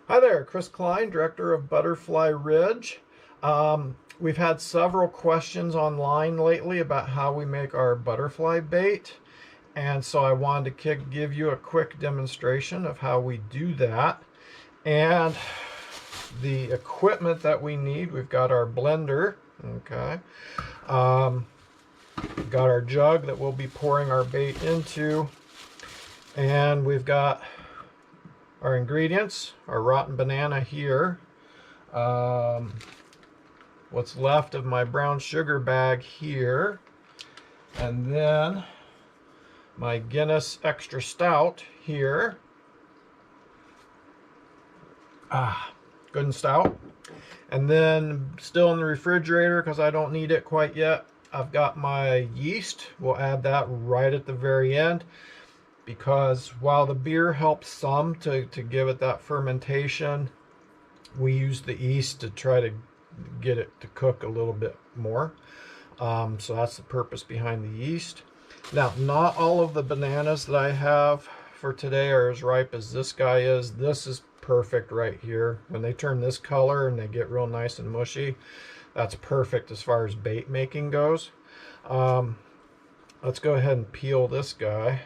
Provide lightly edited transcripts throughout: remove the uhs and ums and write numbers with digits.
Hi there, Chris Klein, Director of Butterfly Ridge. We've had several questions online lately about how we make our butterfly bait, and so I wanted to give you a quick demonstration of how we do that. And the equipment that we need, we've got our blender, okay. We've got our jug that we'll be pouring our bait into, and we've got our ingredients, our rotten banana here, what's left of my brown sugar bag here, and then my Guinness Extra Stout here. Good and stout. And then still in the refrigerator because I don't need it quite yet, I've got my yeast. We'll add that right at the very end, because while the beer helps some to give it that fermentation, we use the yeast to try to get it to cook a little bit more. So that's the purpose behind the yeast. Now, not all of the bananas that I have for today are as ripe as this guy is. This is perfect right here. When they turn this color and they get real nice and mushy, that's perfect as far as bait making goes. Let's go ahead and peel this guy.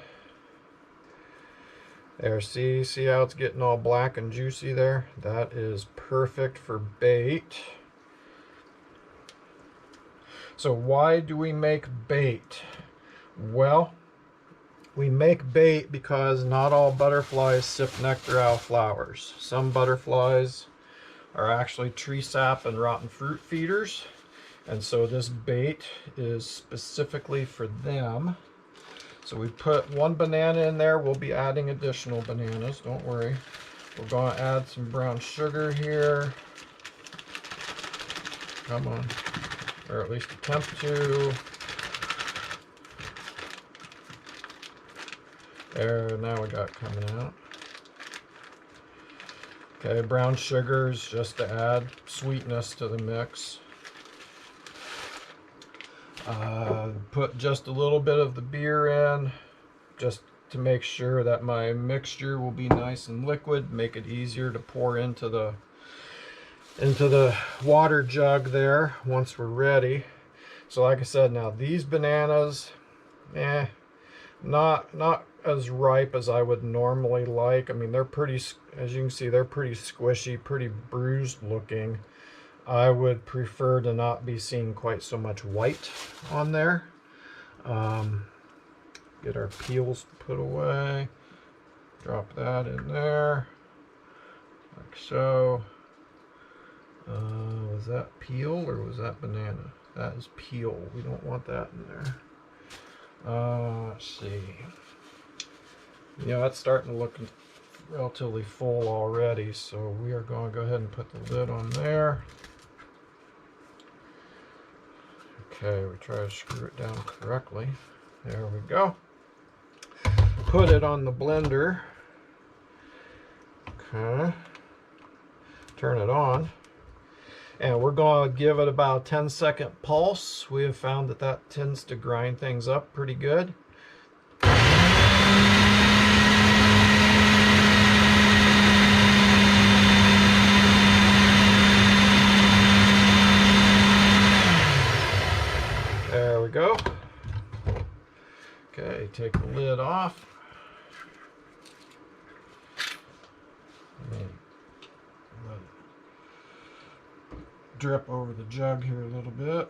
There, see how it's getting all black and juicy there? That is perfect for bait. So why do we make bait? Well, we make bait because not all butterflies sip nectar out of flowers. Some butterflies are actually tree sap and rotten fruit feeders, and so this bait is specifically for them. So we put one banana in there. We'll be adding additional bananas, don't worry. We're going to add some brown sugar here. Come on. Or at least attempt to. There, now we got it coming out. Okay, brown sugars just to add sweetness to the mix. Put just a little bit of the beer in, just to make sure that my mixture will be nice and liquid, make it easier to pour into the water jug there once we're ready. So like I said, now these bananas, not as ripe as I would normally like. I mean, they're pretty, as you can see, they're pretty squishy, pretty bruised looking. I would prefer to not be seeing quite so much white on there. Get our peels put away. Drop that in there, like so. Was that peel or was that banana? That is peel. We don't want that in there. Let's see. You know, that's starting to look relatively full already, so we are going to go ahead and put the lid on there. Okay, we try to screw it down correctly. There we go. Put it on the blender. Okay. Turn it on. And we're going to give it about a 10-second pulse. We have found that that tends to grind things up pretty good. There we go. Okay, take the lid off. Drip over the jug here a little bit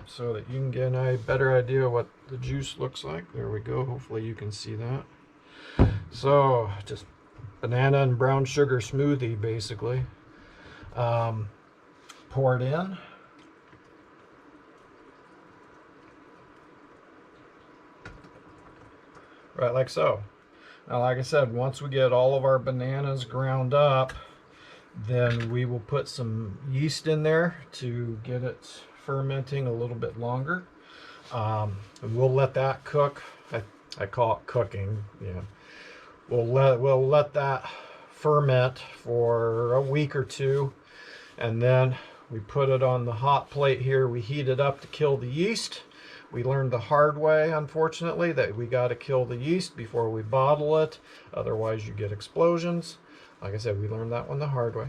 so that you can get a better idea what the juice looks like. There we go. Hopefully you can see that. So just banana and brown sugar smoothie basically. Pour it in. Right, like so. Now, like I said, once we get all of our bananas ground up, then we will put some yeast in there to get it fermenting a little bit longer. And we'll let that cook. I call it cooking. Yeah, we'll let that ferment for a week or two, and then we put it on the hot plate here. We heat it up to kill the yeast. We learned the hard way, unfortunately, that we got to kill the yeast before we bottle it. Otherwise, you get explosions. Like I said, we learned that one the hard way.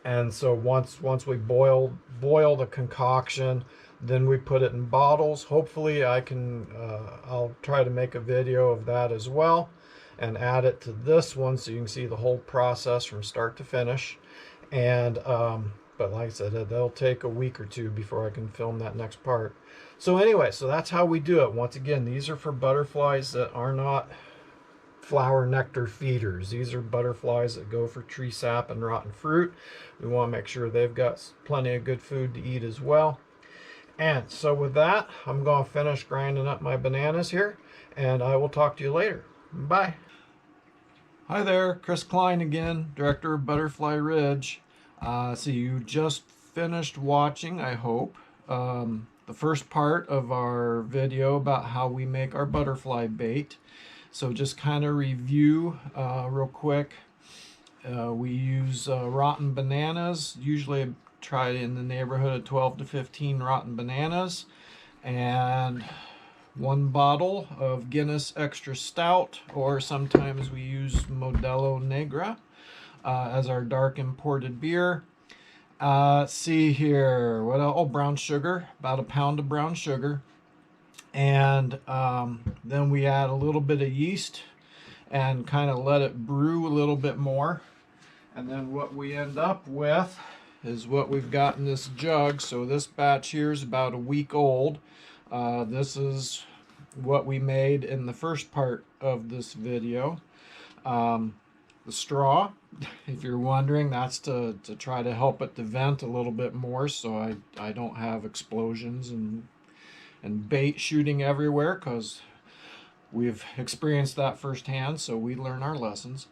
And so once we boil the concoction, then we put it in bottles. Hopefully I'll try to make a video of that as well and add it to this one so you can see the whole process from start to finish. And but like I said, that'll take a week or two before I can film that next part. So anyway, so that's how we do it. Once again, these are for butterflies that are not flower nectar feeders. These are butterflies that go for tree sap and rotten fruit. We want to make sure they've got plenty of good food to eat as well. And so with that, I'm going to finish grinding up my bananas here, and I will talk to you later. Bye. Hi there, Chris Klein again, director of Butterfly Ridge. So you just finished watching, I hope, the first part of our video about how we make our butterfly bait. So just kind of review real quick. We use rotten bananas. Usually try in the neighborhood of 12 to 15 rotten bananas, and 1 bottle of Guinness Extra Stout, or sometimes we use Modelo Negra as our dark imported beer. See here, what else? Oh, brown sugar, about 1 pound of brown sugar. And then we add a little bit of yeast and kind of let it brew a little bit more. And then what we end up with is what we've got in this jug. So this batch here is about a week old. This is what we made in the first part of this video. The straw, if you're wondering, that's to try to help it to vent a little bit more so I don't have explosions and bait shooting everywhere, because we've experienced that firsthand, so we learn our lessons.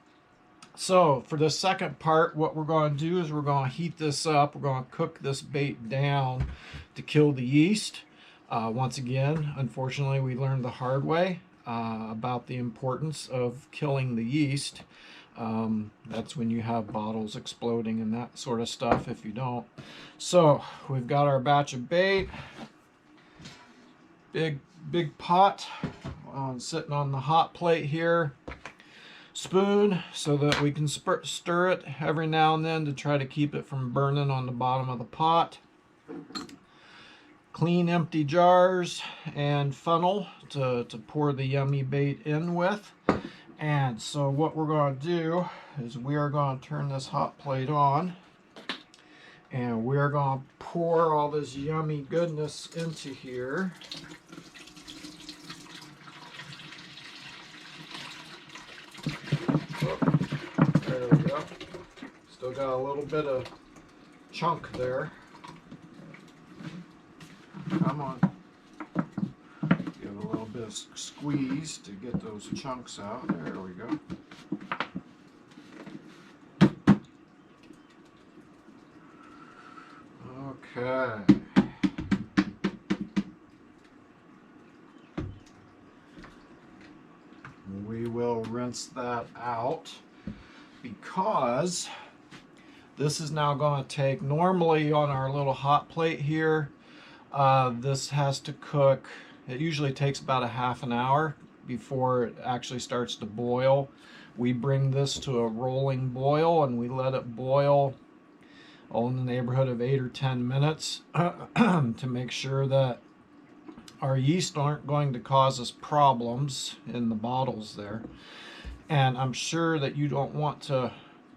So for the second part, what we're going to do is we're going to heat this up. We're going to cook this bait down to kill the yeast. Once again, unfortunately, we learned the hard way about the importance of killing the yeast. That's when you have bottles exploding and that sort of stuff if you don't. So we've got our batch of bait. Big pot sitting on the hot plate here. Spoon so that we can stir it every now and then to try to keep it from burning on the bottom of the pot. Clean empty jars and funnel to pour the yummy bait in with. And so what we're going to do is we are going to turn this hot plate on, and we're going to pour all this yummy goodness into here. There we go. Still got a little bit of chunk there. Come on. Give it a little bit of squeeze to get those chunks out. There we go. Okay. We will rinse that out, because this is now going to take, normally on our little hot plate here, this has to cook. It usually takes about a half an hour before it actually starts to boil. We bring this to a rolling boil and we let it boil in the neighborhood of 8 or 10 minutes to make sure that our yeast aren't going to cause us problems in the bottles there. And I'm sure that you don't want to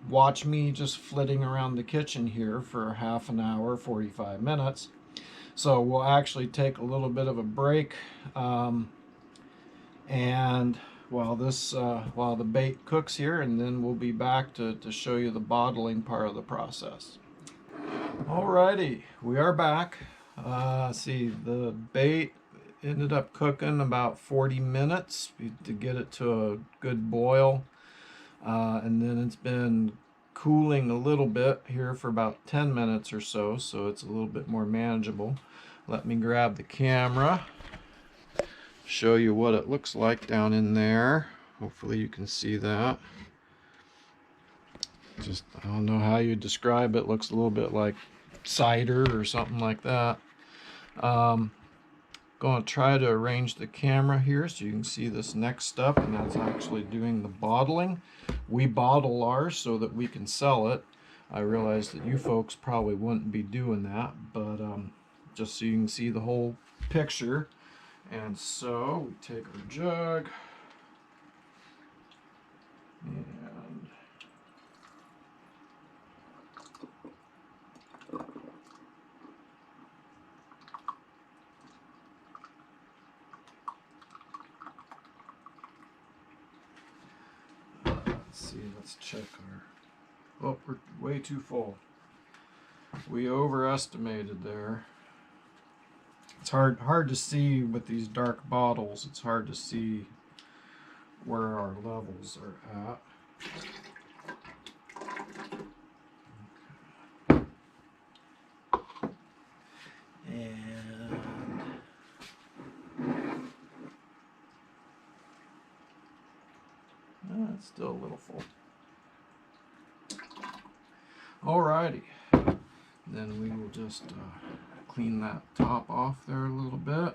watch me just flitting around the kitchen here for half an hour, 45 minutes. So we'll actually take a little bit of a break, and while the bait cooks here, and then we'll be back to show you the bottling part of the process. Alrighty, we are back. See, the bait ended up cooking about 40 minutes to get it to a good boil, and then it's been cooling a little bit here for about 10 minutes or so, so it's a little bit more manageable. Let me grab the camera, show you what it looks like down in there. Hopefully you can see that. Just, I don't know how you describe it. Looks a little bit like cider or something like that. Going to try to arrange the camera here so you can see this next step, and that's actually doing the bottling. we bottle ours so that we can sell it. I realize that you folks probably wouldn't be doing that, but just so you can see the whole picture. And so we take our jug and let's see, let's check our, oh, we're way too full. We overestimated there. It's hard to see with these dark bottles. It's hard to see where our levels are at. And it's still a little full. Alrighty, then we will just clean that top off there a little bit,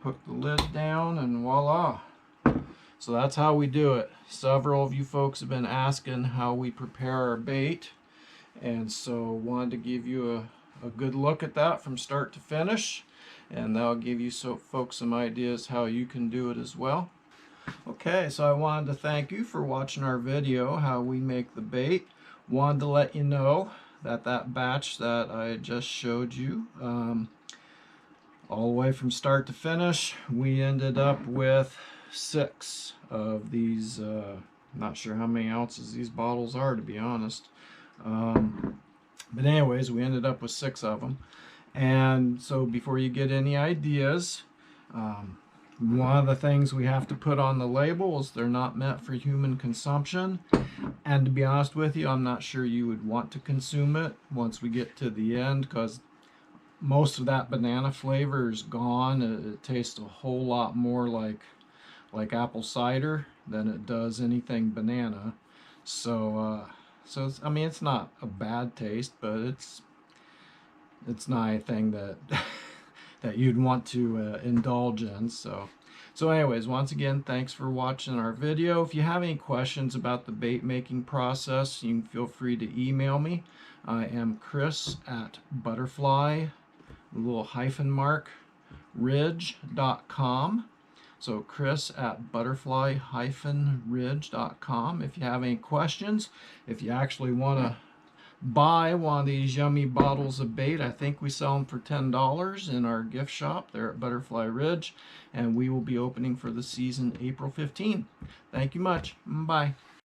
hook the lid down, and voila. So that's how we do it. Several of you folks have been asking how we prepare our bait, and so wanted to give you a good look at that from start to finish, and that'll give you folks some ideas how you can do it as well. Okay, so I wanted to thank you for watching our video, how we make the bait. Wanted to let you know that that batch that I just showed you, all the way from start to finish, we ended up with 6 of these. Not sure how many ounces these bottles are, to be honest. But anyways, we ended up with 6 of them. And so before you get any ideas, one of the things we have to put on the label is they're not meant for human consumption. And to be honest with you, I'm not sure you would want to consume it once we get to the end, because most of that banana flavor is gone. It tastes a whole lot more like apple cider than it does anything banana. So it's, I mean, it's not a bad taste, but it's not anything that that you'd want to indulge in. So anyways, once again, thanks for watching our video. If you have any questions about the bait making process, you can feel free to email me. I am Chris at butterfly, little hyphen mark, ridge.com. So Chris at butterfly-ridge.com. If you have any questions, if you actually want to buy one of these yummy bottles of bait, I think we sell them for $10 in our gift shop there at Butterfly Ridge, and we will be opening for the season April 15. Thank you much. Bye.